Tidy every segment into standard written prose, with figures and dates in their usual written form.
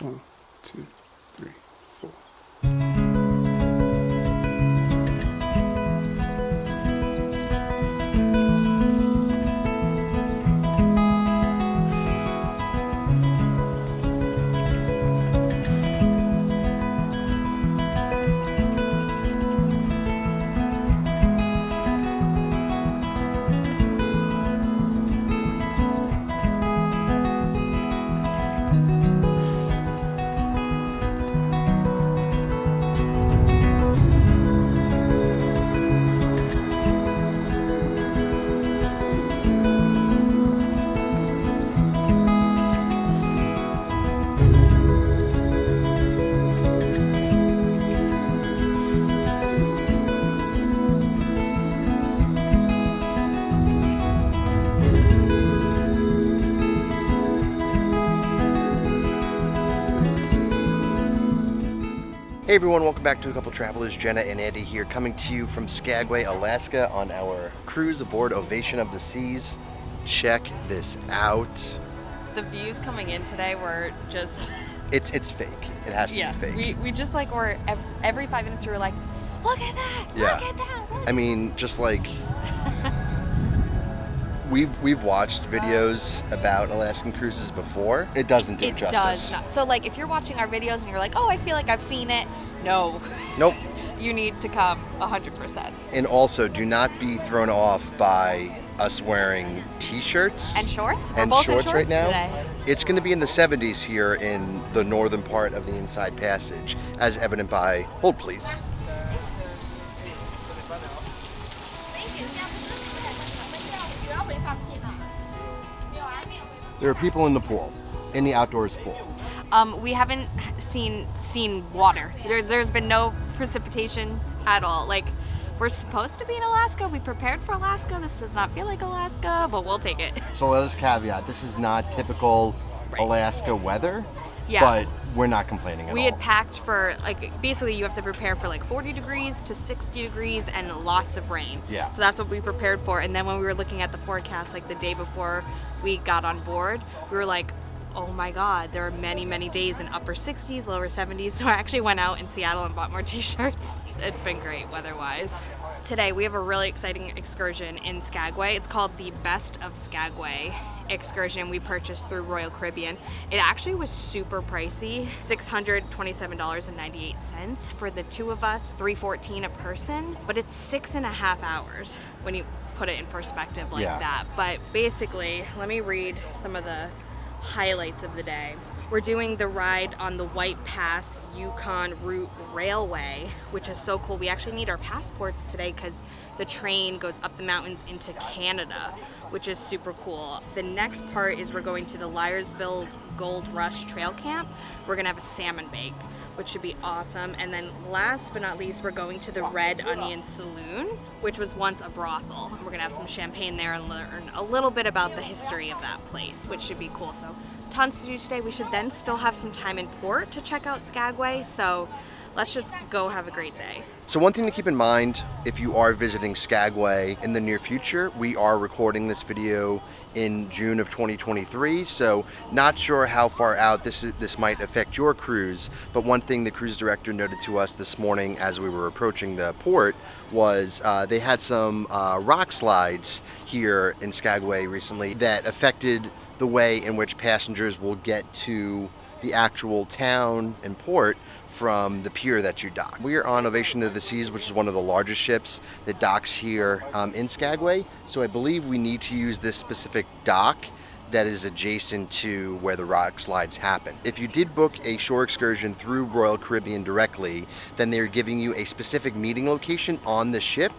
1, 2, 3, 4. Hey everyone, welcome back to A Couple Travelers. Jenna and Andy here, coming to you from Skagway, Alaska on our cruise aboard Ovation of the Seas. Check this out. The views coming in today were just... It's fake. It has to be fake. We just like were, every 5 minutes we were like, look at that, Yeah. look at that. I mean, just like... We've watched videos about Alaskan cruises before. It doesn't do It justice. does not. So like if you're watching our videos and you're like, oh, I feel like I've seen it. No. Nope. You need to come 100%. And also, do not be thrown off by us wearing t-shirts And shorts? We're and both shorts in shorts right now. today. It's going to be in the 70s here in the northern part of the Inside Passage, as evident by, hold please. There are people in the pool, in the outdoors pool. We haven't seen water. There's been no precipitation at all. Like, we're supposed to be in Alaska. We prepared for Alaska. This does not feel like Alaska, but we'll take it. So let us caveat, this is not typical Right. Alaska weather, Yeah. but we're not complaining at all. We had packed for, like, basically you have to prepare for like 40 degrees to 60 degrees and lots of rain. Yeah. So that's what we prepared for. And then when we were looking at the forecast, like the day before we got on board, we were like, oh my God, there are many, many days in upper 60s, lower 70s. So I actually went out in Seattle and bought more t-shirts. It's been great weather-wise. Today we have a really exciting excursion in Skagway. It's called the Best of Skagway Excursion we purchased through Royal Caribbean. It actually was super pricey, $627.98 for the two of us, $314 a person, but it's 6.5 hours when you put it in perspective like Yeah. that. But basically, let me read some of the highlights of the day. We're doing the ride on the White Pass Yukon Route Railway, which is so cool. We actually need our passports today because the train goes up the mountains into Canada, which is super cool. The next part is we're going to the Liarsville Gold Rush Trail Camp. We're gonna have a salmon bake, which should be awesome. And then last but not least, we're going to the Red Onion Saloon, which was once a brothel. We're gonna have some champagne there and learn a little bit about the history of that place, which should be cool. So tons to do today. We should then still have some time in port to check out Skagway. So let's just go have a great day. So one thing to keep in mind, if you are visiting Skagway in the near future, we are recording this video in June of 2023, so not sure how far out this might affect your cruise, but one thing the cruise director noted to us this morning as we were approaching the port was they had some rock slides here in Skagway recently that affected the way in which passengers will get to the actual town and port from the pier that you dock. We are on Ovation of the Seas, which is one of the largest ships that docks here in Skagway. So I believe we need to use this specific dock that is adjacent to where the rock slides happen. If you did book a shore excursion through Royal Caribbean directly, then they're giving you a specific meeting location on the ship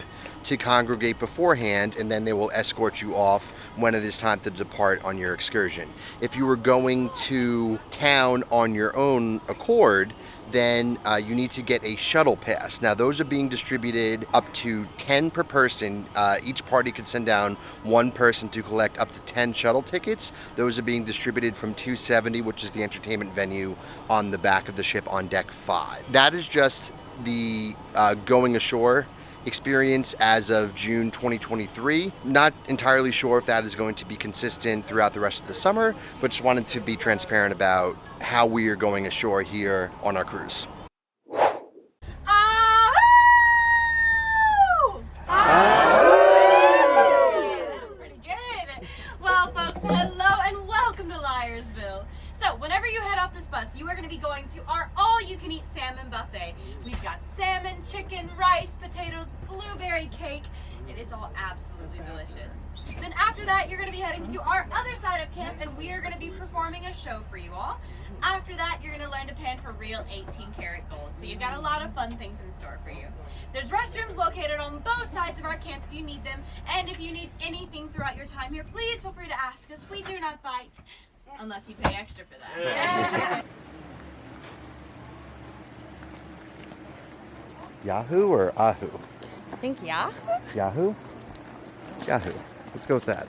to congregate beforehand, and then they will escort you off when it is time to depart on your excursion. If you were going to town on your own accord, then you need to get a shuttle pass. Now those are being distributed up to 10 per person. Each party could send down one person to collect up to 10 shuttle tickets. Those are being distributed from 270, which is the entertainment venue on the back of the ship on deck 5. That is just the going ashore experience as of June 2023. Not entirely sure if that is going to be consistent throughout the rest of the summer, but just wanted to be transparent about how we are going ashore here on our cruise. That's pretty good. Well, folks, hello and welcome to Liarsville. So, whenever you head off this bus, you are going to be going to our all-you-can-eat salmon buffet. We've got salmon, chicken, rice, potatoes, blueberry cake. It is all absolutely delicious. Then after that, you're going to be heading to our other side of camp, and we are going to be performing a show for you all. After that, you're going to learn to pan for real 18-karat gold. So you've got a lot of fun things in store for you. There's restrooms located on both sides of our camp if you need them. And if you need anything throughout your time here, please feel free to ask us. We do not bite. Unless you pay extra for that. Yahoo or Ahu? I think Yahoo? Yahoo? Yahoo. Let's go with that.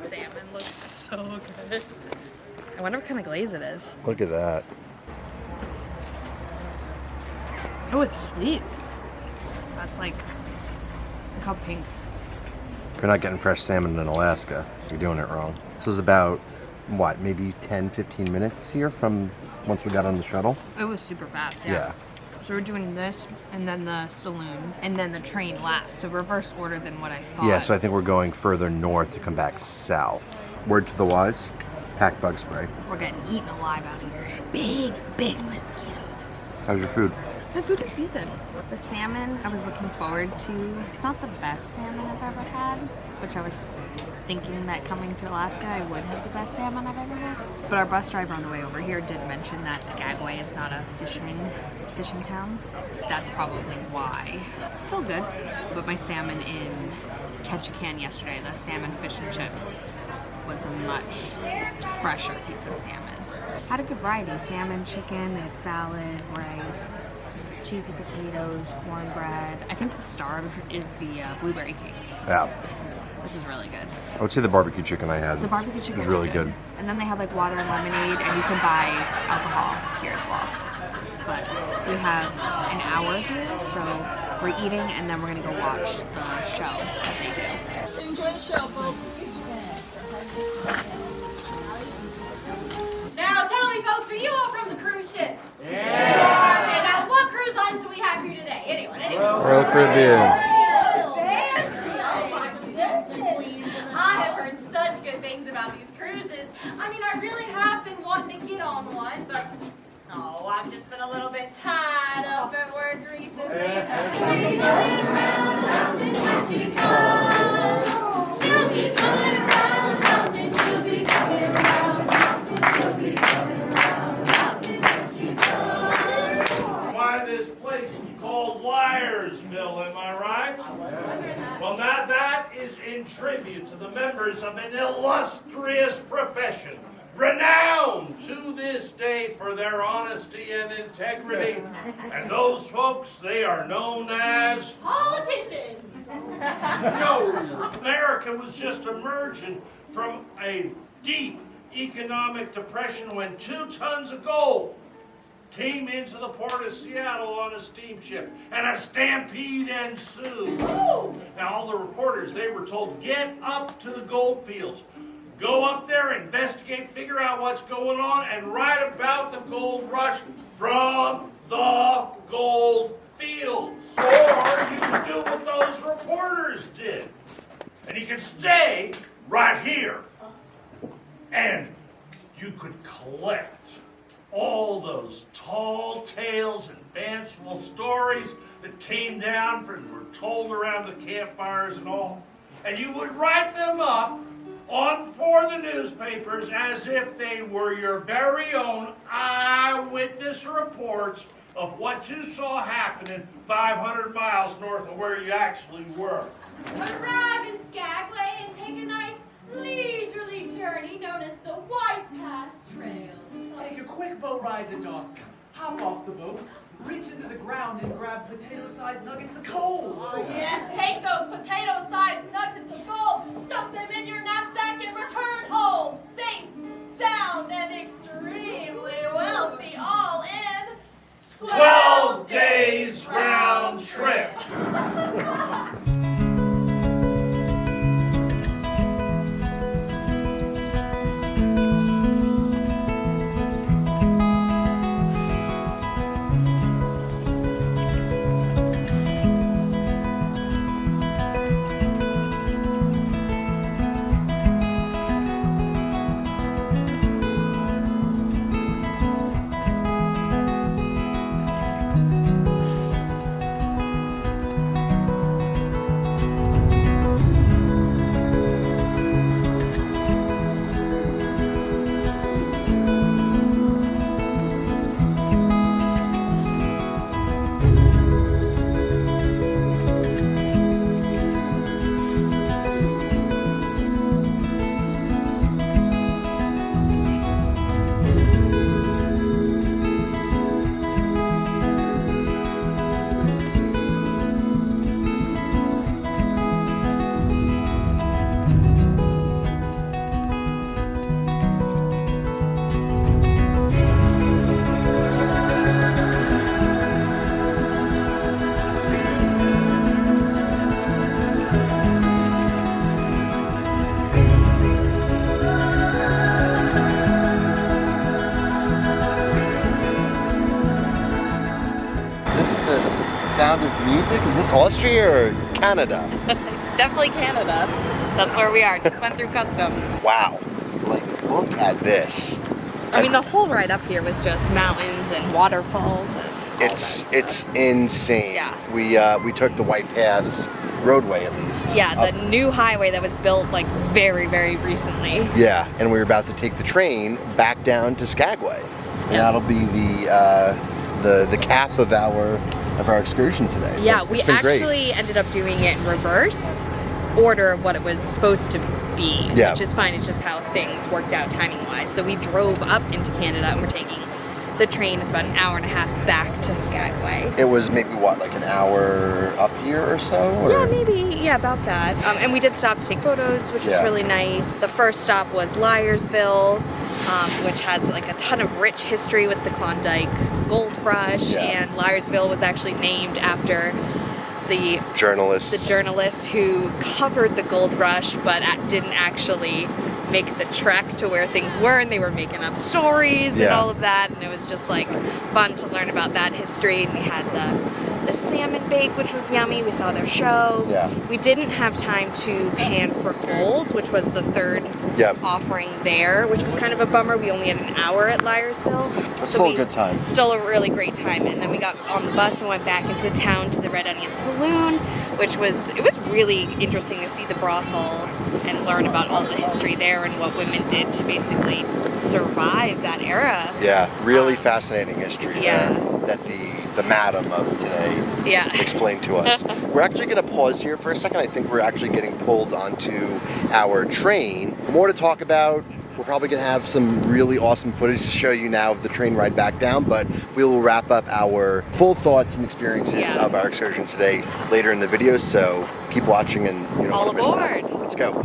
The salmon looks so good. I wonder what kind of glaze it is. Look at that. Oh, it's sweet. That's like, look how pink. If you're not getting fresh salmon in Alaska, you're doing it wrong. This was about, what, maybe 10-15 minutes here from once we got on the shuttle? It was super fast, yeah. So we're doing this, and then the saloon, and then the train last. So reverse order than what I thought. Yeah, so I think we're going further north to come back south. Word to the wise, pack bug spray. We're getting eaten alive out here. Big, big mosquitoes. How's your food? The food is decent. The salmon I was looking forward to. It's not the best salmon I've ever had, which I was thinking that coming to Alaska I would have the best salmon I've ever had. But our bus driver on the way over here did mention that Skagway is not a fishing town. That's probably why. It's still good. But my salmon in Ketchikan yesterday, the salmon fish and chips, was a much fresher piece of salmon. Had a good variety. Salmon, chicken, they had salad, rice, cheesy potatoes, cornbread. I think the star is the blueberry cake. Yeah. This is really good. I would say the barbecue chicken I had. The barbecue chicken was really good. And then they have like water and lemonade, and you can buy alcohol here as well. But we have an hour here, so we're eating, and then we're gonna go watch the show that they do. Enjoy the show, folks. Now, tell me, folks, are you all from the cruise ships? Yeah. Okay, now what cruise lines do we have here today? Anyone? Royal Caribbean. I have heard such good things about these cruises. I mean, I really have been wanting to get on one, but I've just been a little bit tied up at work recently. We're going round mountain when she comes. She'll be coming round mountain. She'll be coming round mountain. She'll be coming round mountain when she comes. Why this place called Liarsville, am I right? Well, now that is in tribute to the members of an illustrious profession, renowned to this day for their honesty and integrity. And those folks, they are known as Politicians. No, America was just emerging from a deep economic depression when 2 tons of gold came into the port of Seattle on a steamship, and a stampede ensued. Now, all the reporters, they were told, get up to the gold fields. Go up there, investigate, figure out what's going on, and write about the gold rush from the gold fields. Or you can do what those reporters did. And you can stay right here. And you could collect all those tall tales and fanciful stories that came down and were told around the campfires and all. And you would write them up for the newspapers as if they were your very own eyewitness reports of what you saw happening 500 miles north of where you actually were. Arrive in Skagway and take a nice leisurely journey known as the White Pass Trail. Take a quick boat ride to Dawson. Hop off the boat, reach into the ground and grab potato-sized nuggets of gold. Oh yes, take those potato-sized nuggets of gold, stuff them in your knapsack and return home, safe, sound, and extremely wealthy, all in 12 days round is it? Is this Austria or Canada? It's definitely Canada. That's where we are. Just went through customs. Wow. Like, look at this. I mean, the whole ride up here was just mountains and waterfalls. And It's insane. Yeah. We took the White Pass roadway at least. Yeah, the new highway that was built like very, very recently. Yeah, and we were about to take the train back down to Skagway. And Yeah. that'll be the cap of our excursion today. Yeah, But we it's been actually great. ended up doing it in reverse order of what it was supposed to be, Yeah. which is fine. It's just how things worked out timing-wise. So we drove up into Canada and we're taking the train. It's about an hour and a half back to Skagway. It was maybe what, like an hour up here or so? Or? Yeah, maybe. Yeah, about that. And we did stop to take photos, which was Yeah. really nice. The first stop was Liarsville, which has like a ton of rich history with the Klondike Gold Rush. Yeah. And Liarsville was actually named after the Journalists. journalists who covered the gold rush but didn't actually make the trek to where things were, and they were making up stories and Yeah. all of that, and it was just like fun to learn about that history. And we had the salmon bake, which was yummy. We saw their show. Yeah. We didn't have time to pan for gold, which was the third Yep. offering there, which was kind of a bummer. We only had an hour at Liarsville. But still a good time. Still a really great time. And then we got on the bus and went back into town to the Red Onion Saloon, which was really interesting to see the brothel and learn about all the history there and what women did to basically survive that era. Yeah, really fascinating history yeah. there that the madam of today Yeah. explained to us. We're actually going to pause here for a second. I think we're actually getting pulled onto our train. More to talk about. We're probably going to have some really awesome footage to show you now of the train ride back down, but we will wrap up our full thoughts and experiences Yeah. of our excursion today later in the video, so keep watching and you don't All want to miss that. aboard. Let's go.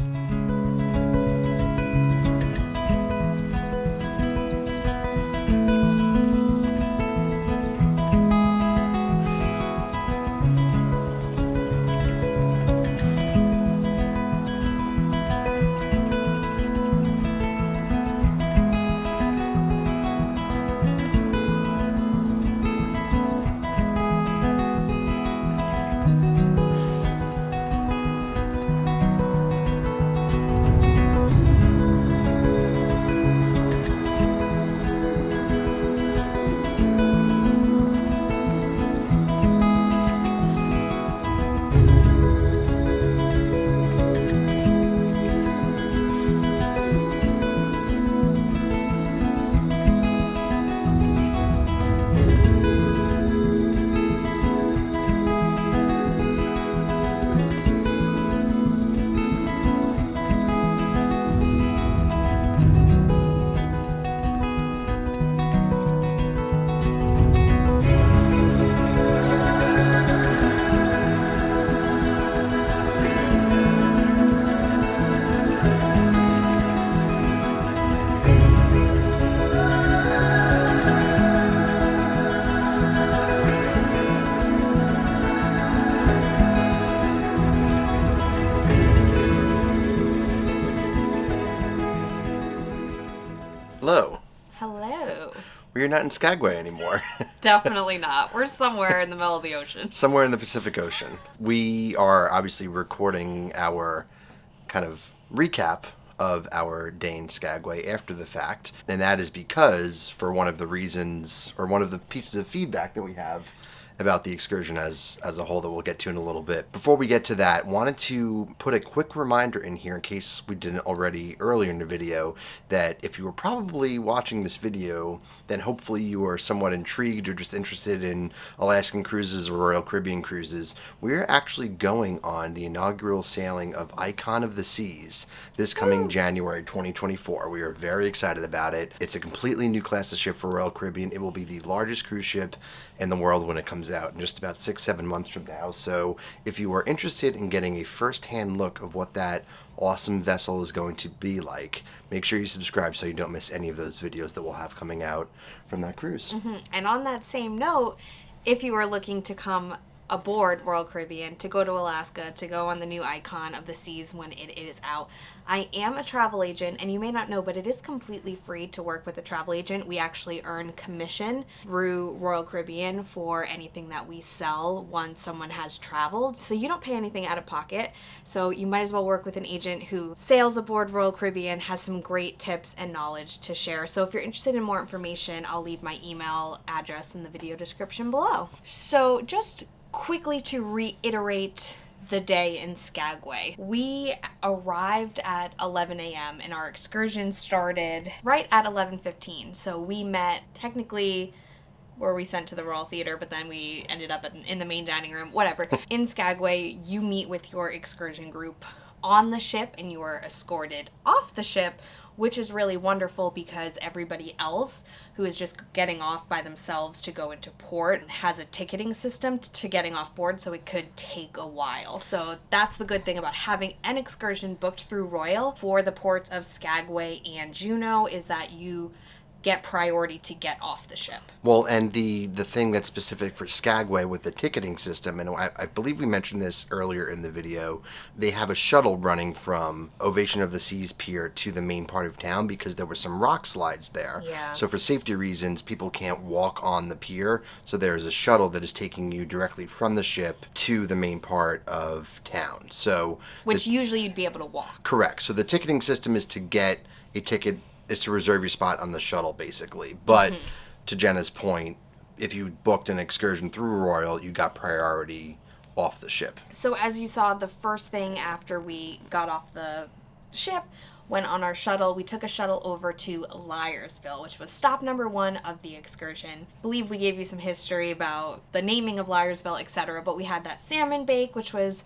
Hello. Hello. We're not in Skagway anymore. Definitely not. We're somewhere in the middle of the ocean. Somewhere in the Pacific Ocean. We are obviously recording our kind of recap of our day in Skagway after the fact. And that is because for one of the reasons, or one of the pieces of feedback that we have about the excursion as a whole that we'll get to in a little bit. Before we get to that, wanted to put a quick reminder in here in case we didn't already earlier in the video, that if you were probably watching this video, then hopefully you are somewhat intrigued or just interested in Alaskan cruises or Royal Caribbean cruises. We're actually going on the inaugural sailing of Icon of the Seas this coming January 2024. We are very excited about it. It's a completely new class of ship for Royal Caribbean. It will be the largest cruise ship in the world when it comes out in just about 6-7 months from now. So if you are interested in getting a first-hand look of what that awesome vessel is going to be like, make sure you subscribe so you don't miss any of those videos that we'll have coming out from that cruise. And on that same note, if you are looking to come aboard Royal Caribbean to go to Alaska, to go on the new Icon of the Seas when it is out. I am a travel agent, and you may not know, but it is completely free to work with a travel agent. We actually earn commission through Royal Caribbean for anything that we sell once someone has traveled. So you don't pay anything out of pocket. So you might as well work with an agent who sails aboard Royal Caribbean, has some great tips and knowledge to share. So if you're interested in more information, I'll leave my email address in the video description below. So just quickly to reiterate the day in Skagway. We arrived at 11 a.m. and our excursion started right at 11:15. So we met technically where we sent to the Royal Theater, but then we ended up in the main dining room, whatever. In Skagway, you meet with your excursion group on the ship and you are escorted off the ship, which is really wonderful because everybody else who is just getting off by themselves to go into port has a ticketing system to getting off board, so it could take a while. So that's the good thing about having an excursion booked through Royal for the ports of Skagway and Juneau, is that you get priority to get off the ship. Well, and the thing that's specific for Skagway with the ticketing system, and I believe we mentioned this earlier in the video, they have a shuttle running from Ovation of the Seas Pier to the main part of town because there were some rock slides there. Yeah. So for safety reasons, people can't walk on the pier, so there's a shuttle that is taking you directly from the ship to the main part of town. So Which usually you'd be able to walk. correct. So the ticketing system is to get a ticket, is to reserve your spot on the shuttle, basically. But to Jenna's point, if you booked an excursion through Royal, you got priority off the ship. So as you saw, the first thing after we got off the ship, went on our shuttle, we took a shuttle over to Liarsville, which was stop number 1 of the excursion. I believe we gave you some history about the naming of Liarsville, etc., but we had that salmon bake, which was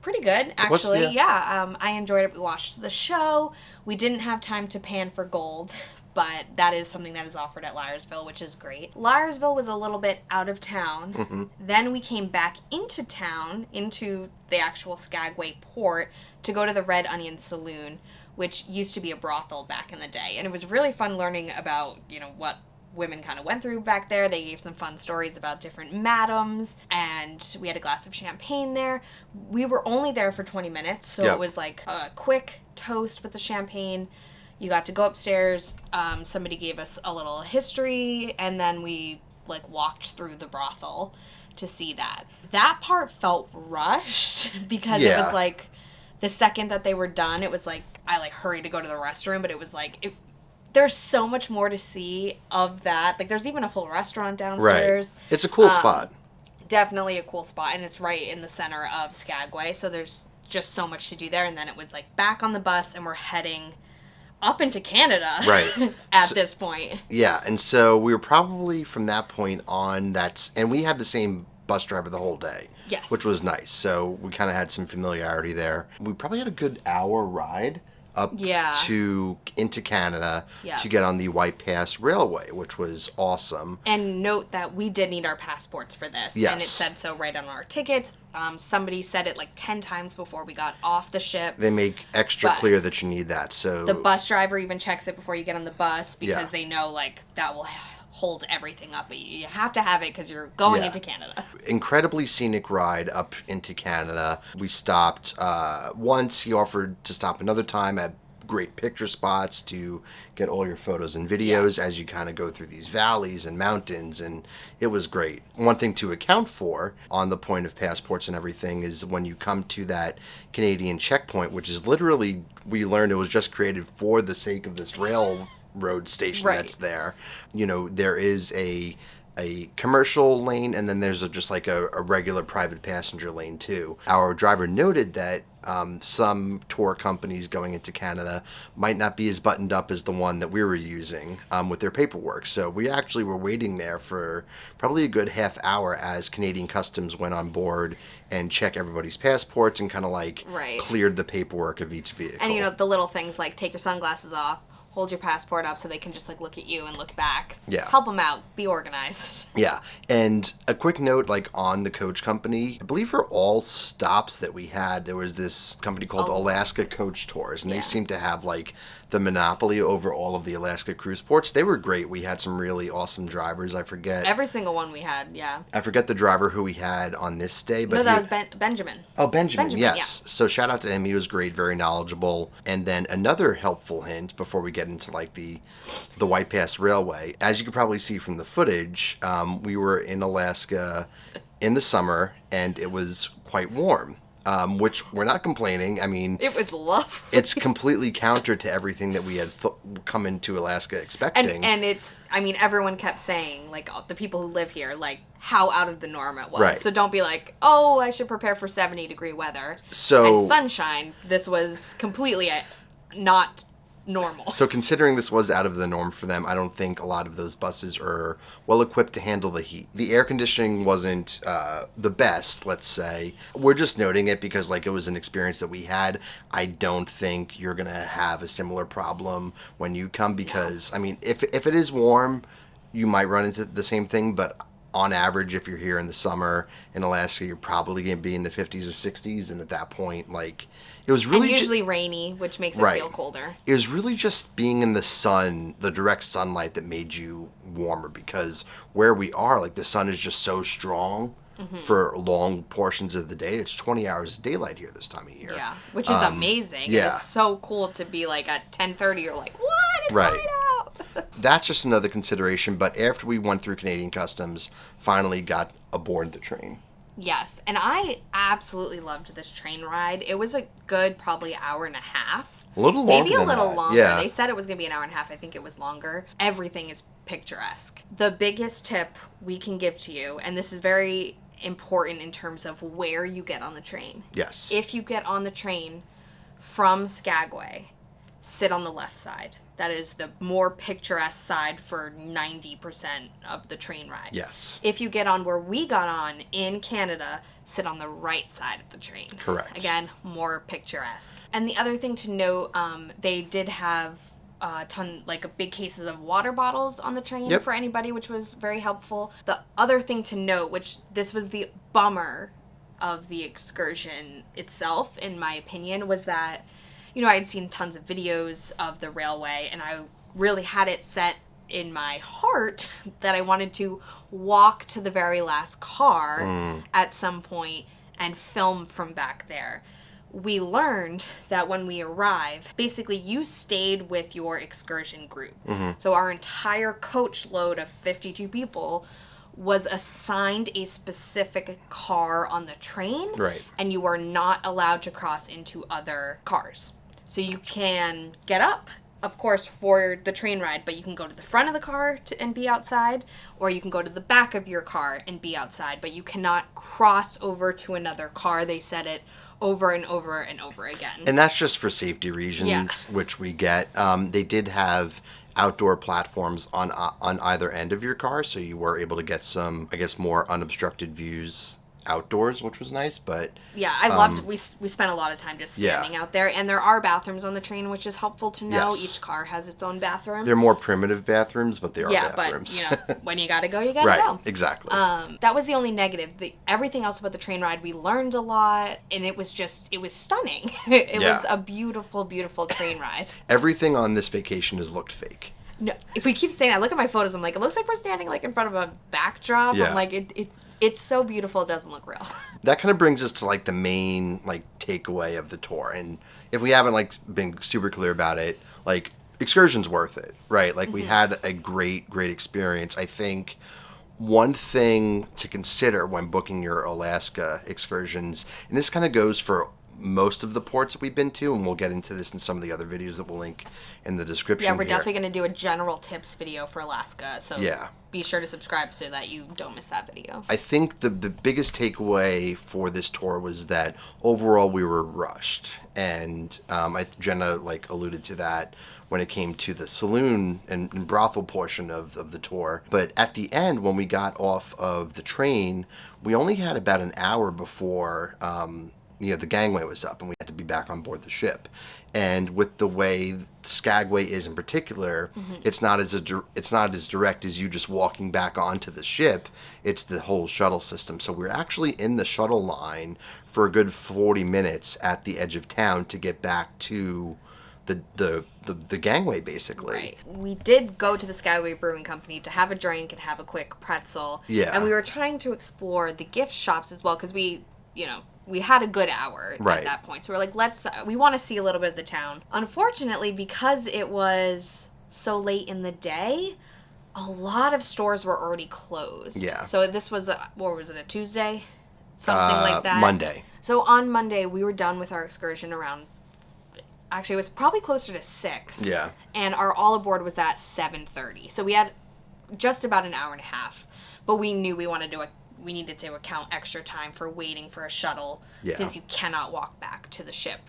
pretty good, actually. I enjoyed it. We watched the show. We didn't have time to pan for gold, but that is something that is offered at Liarsville, which is great. Liarsville was a little bit out of town. Then we came back into town, into the actual Skagway port, to go to the Red Onion Saloon, which used to be a brothel back in the day. And it was really fun learning about, what women kind of went through back there. They gave some fun stories about different madams, and we had a glass of champagne there. We were only there for 20 minutes, so it was like a quick toast with the champagne. You got to go upstairs. Somebody gave us a little history, and then we walked through the brothel to see that. That part felt rushed because it was the second that they were done, it was I hurried to go to the restroom, but it was there's so much more to see of that. There's even a full restaurant downstairs. Right. It's a cool spot. Definitely a cool spot, and it's right in the center of Skagway, so there's just so much to do there. And then it was back on the bus, and we're heading up into Canada at this point. Yeah, and so we were probably from that point on, and we had the same bus driver the whole day. Yes. Which was nice. So we kind of had some familiarity there. We probably had a good hour ride up into Canada to get on the White Pass Railway, which was awesome. And note that we did need our passports for this. Yes. And it said so right on our tickets. Somebody said it 10 times before we got off the ship. They make extra clear that you need that. So the bus driver even checks it before you get on the bus because they know that will hold everything up, but you have to have it because you're going into Canada. Incredibly scenic ride up into Canada. We stopped once. He offered to stop another time at great picture spots to get all your photos and videos as you kind of go through these valleys and mountains, and it was great. One thing to account for on the point of passports and everything is when you come to that Canadian checkpoint, which is literally, we learned it was just created for the sake of this railroad station that's there. There is a commercial lane, and then there's just a regular private passenger lane too. Our driver noted that some tour companies going into Canada might not be as buttoned up as the one that we were using with their paperwork. So we actually were waiting there for probably a good half hour as Canadian Customs went on board and check everybody's passports and kind of cleared the paperwork of each vehicle. And the little things take your sunglasses off, hold your passport up so they can just like look at you and look back. Yeah. Help them out. Be organized. Yeah, and a quick note, like on the coach company, I believe for all stops that we had, there was this company called Alaska Coach Tours, and they seemed to have like the monopoly over all of the Alaska cruise ports. They were great. We had some really awesome drivers. I forget. Every single one we had, yeah. I forget the driver who we had on this day, but No, that was Benjamin. Oh, Benjamin, yes. Yeah. So shout out to him. He was great, very knowledgeable. And then another helpful hint before we get into like the White Pass Railway. As you can probably see from the footage, we were in Alaska in the summer, and it was quite warm. Which we're not complaining. I mean, It was lovely. it's completely counter to everything that we had come into Alaska expecting. And it's, I mean, everyone kept saying, like, the people who live here, like, how out of the norm it was. Right. So don't be like, oh, I should prepare for 70-degree weather. So- And sunshine. This was completely not normal. So considering this was out of the norm for them, I don't think a lot of those buses are well equipped to handle the heat. The air conditioning wasn't the best, let's say. We're just noting it because like it was an experience that we had. I don't think you're going to have a similar problem when you come because, I mean, if it is warm, you might run into the same thing, but on average, if you're here in the summer in Alaska, you're probably going to be in the 50s or 60s, and at that point, like, it was really and usually rainy, which makes it feel colder. It was really just being in the sun, the direct sunlight that made you warmer because where we are, like, the sun is just so strong for long portions of the day. It's 20 hours of daylight here this time of year. Yeah, which is amazing. yeah. It was so cool to be like at 10:30, you're like, what? It's Right. light out. That's just another consideration, but after we went through Canadian Customs, finally got aboard the train. Yes, and I absolutely loved this train ride. It was a good probably hour and a half. A little longer Maybe a than little that. longer. Yeah. They said it was going to be an hour and a half. I think it was longer. Everything is picturesque. The biggest tip we can give to you, and this is very important in terms of where you get on the train. Yes. If you get on the train from Skagway, sit on the left side. That is the more picturesque side for 90% of the train ride. Yes. If you get on where we got on in Canada, sit on the right side of the train. Correct. Again, more picturesque. And the other thing to note, they did have big cases of water bottles on the train for anybody, which was very helpful. The other thing to note, which this was the bummer of the excursion itself, in my opinion, was that, you know, I had seen tons of videos of the railway, and I really had it set in my heart that I wanted to walk to the very last car at some point and film from back there. We learned that when we arrive, basically you stayed with your excursion group. So our entire coach load of 52 people was assigned a specific car on the train. Right. And you are not allowed to cross into other cars. So you can get up, of course, for the train ride, but you can go to the front of the car and be outside, or you can go to the back of your car and be outside, but you cannot cross over to another car. They said it over and over and over again. And that's just for safety reasons, which we get. They did have outdoor platforms on either end of your car, so you were able to get some, I guess, more unobstructed views outdoors, which was nice. But yeah, I loved. We spent a lot of time just standing out there, and there are bathrooms on the train, which is helpful to know. Yes. Each car has its own bathroom. they're more primitive bathrooms, but they are bathrooms. But you know, when you gotta go, you gotta Right, go. exactly. That was the only negative. Everything else about the train ride, we learned a lot, and it was stunning. It was a beautiful, beautiful train ride. Everything on this vacation has looked fake. No, if we keep saying, I look at my photos, I'm like, it looks like we're standing like in front of a backdrop. Yeah. I'm like, it's so beautiful, it doesn't look real. That kind of brings us to like the main like takeaway of the tour. And if we haven't like been super clear about it, like excursion's worth it, right? Like we had a great experience. I think one thing to consider when booking your Alaska excursions, and this kind of goes for most of the ports that we've been to, and we'll get into this in some of the other videos that we'll link in the description. Yeah, we're here. definitely going to do a general tips video for Alaska, so Yeah. be sure to subscribe so that you don't miss that video. I think the biggest takeaway for this tour was that overall we were rushed, and Jenna like alluded to that when it came to the saloon and brothel portion of the tour. But at the end, when we got off of the train, we only had about an hour before the gangway was up and we had to be back on board the ship. And with the way Skagway is in particular, it's not as direct as you just walking back onto the ship. It's the whole shuttle system. So we're actually in the shuttle line for a good 40 minutes at the edge of town to get back to the gangway, basically. Right. We did go to the Skagway Brewing Company to have a drink and have a quick pretzel. Yeah. And we were trying to explore the gift shops as well because we had a good hour at that point. So we're like, we want to see a little bit of the town. Unfortunately, because it was so late in the day, a lot of stores were already closed. Yeah. So this was, a Tuesday? Something like that. Monday. So on Monday, we were done with our excursion around, actually, it was probably closer to 6. Yeah. And our all aboard was at 7:30. So we had just about an hour and a half. But we knew we needed to account extra time for waiting for a shuttle since you cannot walk back to the ship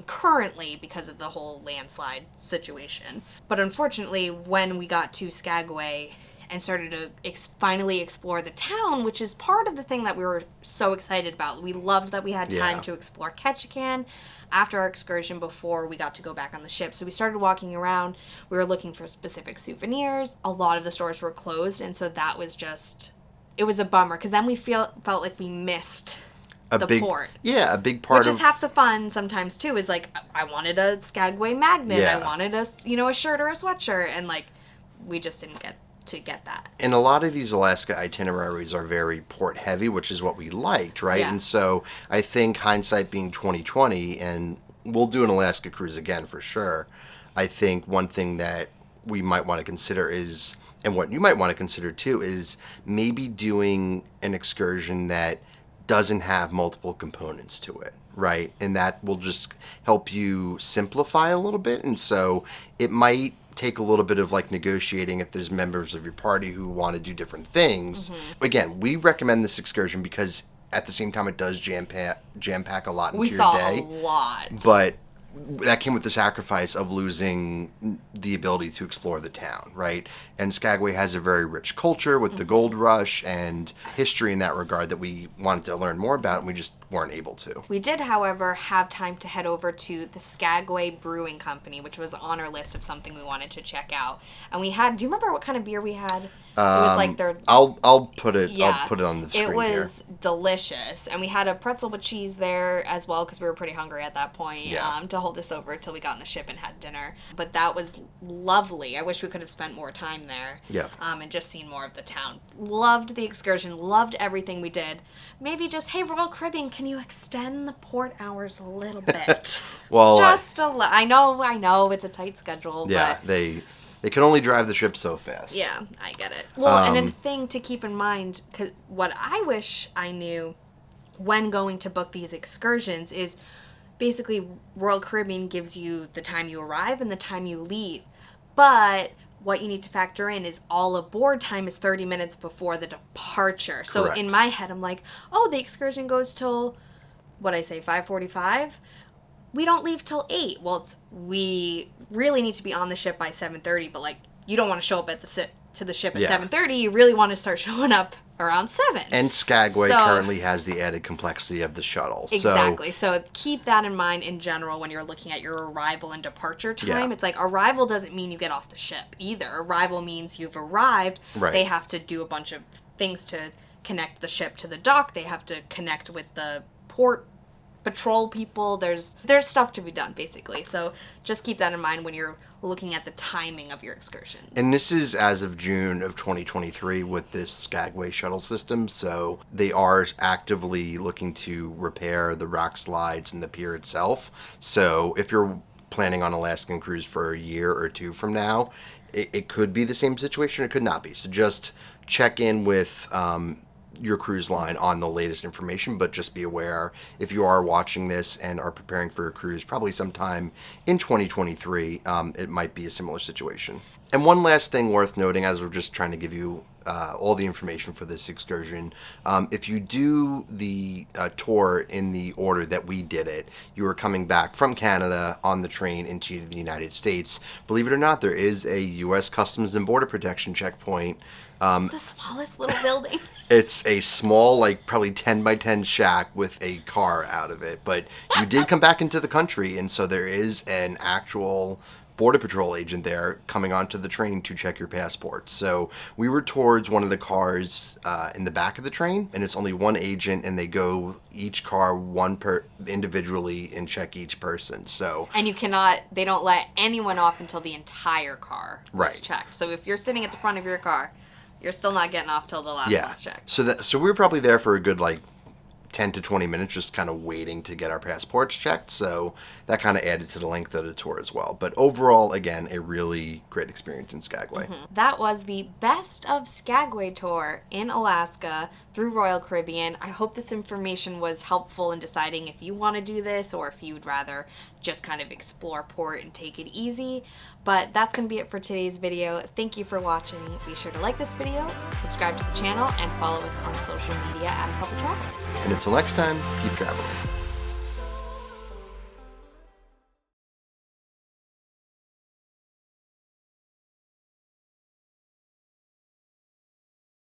currently because of the whole landslide situation. But unfortunately, when we got to Skagway and started to finally explore the town, which is part of the thing that we were so excited about. We loved that we had time to explore Ketchikan after our excursion before we got to go back on the ship. So we started walking around. We were looking for specific souvenirs. A lot of the stores were closed, and so that was just... It was a bummer, because then we felt like we missed the port. Yeah, a big part of... Which is half the fun sometimes, too, is like, I wanted a Skagway magnet. Yeah. I wanted a shirt or a sweatshirt, and like, we just didn't get to get that. And a lot of these Alaska itineraries are very port heavy, which is what we liked, right? Yeah. And so I think hindsight being 2020, and we'll do an Alaska cruise again for sure. I think one thing that we might want to consider is, and what you might want to consider too, is maybe doing an excursion that doesn't have multiple components to it, right? And that will just help you simplify a little bit. And so it might take a little bit of like negotiating if there's members of your party who want to do different things. Again, we recommend this excursion because at the same time it does jam pack a lot into your day. We saw a lot. But that came with the sacrifice of losing the ability to explore the town, right? And Skagway has a very rich culture with the gold rush and history in that regard that we wanted to learn more about, and we just weren't able to. We did, however, have time to head over to the Skagway Brewing Company, which was on our list of something we wanted to check out. And we had, do you remember what kind of beer we had? It was like their... I'll put it on the screen here. It was delicious. And we had a pretzel with cheese there as well because we were pretty hungry at that point to hold us over until we got on the ship and had dinner. But that was lovely. I wish we could have spent more time there. Yeah. And just seen more of the town. Loved the excursion. Loved everything we did. Maybe just, hey, Royal Caribbean, can you extend the port hours a little bit? Well, just I know it's a tight schedule. Yeah, but they can only drive the ship so fast. yeah, I get it. Well, and a thing to keep in mind, 'cause what I wish I knew when going to book these excursions is basically Royal Caribbean gives you the time you arrive and the time you leave. But what you need to factor in is all aboard time is 30 minutes before the departure. So Correct. in my head, I'm like, oh, the excursion goes till, 5:45? We don't leave till 8. Well, we really need to be on the ship by 7:30, but you don't want to show up at to the ship at 7:30. You really want to start showing up around 7. And Skagway currently has the added complexity of the shuttle. Exactly. So keep that in mind in general when you're looking at your arrival and departure time. Yeah. It's like arrival doesn't mean you get off the ship either. Arrival means you've arrived. Right. They have to do a bunch of things to connect the ship to the dock. They have to connect with the port patrol people. There's stuff to be done, basically. So just keep that in mind when you're looking at the timing of your excursions. And this is as of June of 2023 with this Skagway shuttle system. So they are actively looking to repair the rock slides and the pier itself. So if you're planning on Alaskan cruise for a year or two from now, it could be the same situation. It could not be. So just check in with your cruise line on the latest information, but just be aware if you are watching this and are preparing for a cruise, probably sometime in 2023, it might be a similar situation. And one last thing worth noting, as we're just trying to give you all the information for this excursion, if you do the tour in the order that we did it, you are coming back from Canada on the train into the United States. Believe it or not, there is a U.S. Customs and Border Protection checkpoint. The smallest little building. It's a small, like probably 10 by 10 shack with a car out of it. But you did come back into the country, and so there is an actual Border Patrol agent there coming onto the train to check your passport. So we were towards one of the cars in the back of the train, and it's only one agent, and they go each car individually and check each person. So And they don't let anyone off until the entire car is checked. So if you're sitting at the front of your car, you're still not getting off till the last one's checked. So we were probably there for a good 10 to 20 minutes just kind of waiting to get our passports checked, so that kind of added to the length of the tour as well. But overall, again, a really great experience in Skagway. That was the Best of Skagway tour in Alaska through Royal Caribbean. I hope this information was helpful in deciding if you want to do this or if you'd rather just kind of explore port and take it easy. But that's going to be it for today's video. Thank you for watching. Be sure to like this video, subscribe to the channel, and follow us on social media at A Couple Travel. And until next time, keep traveling.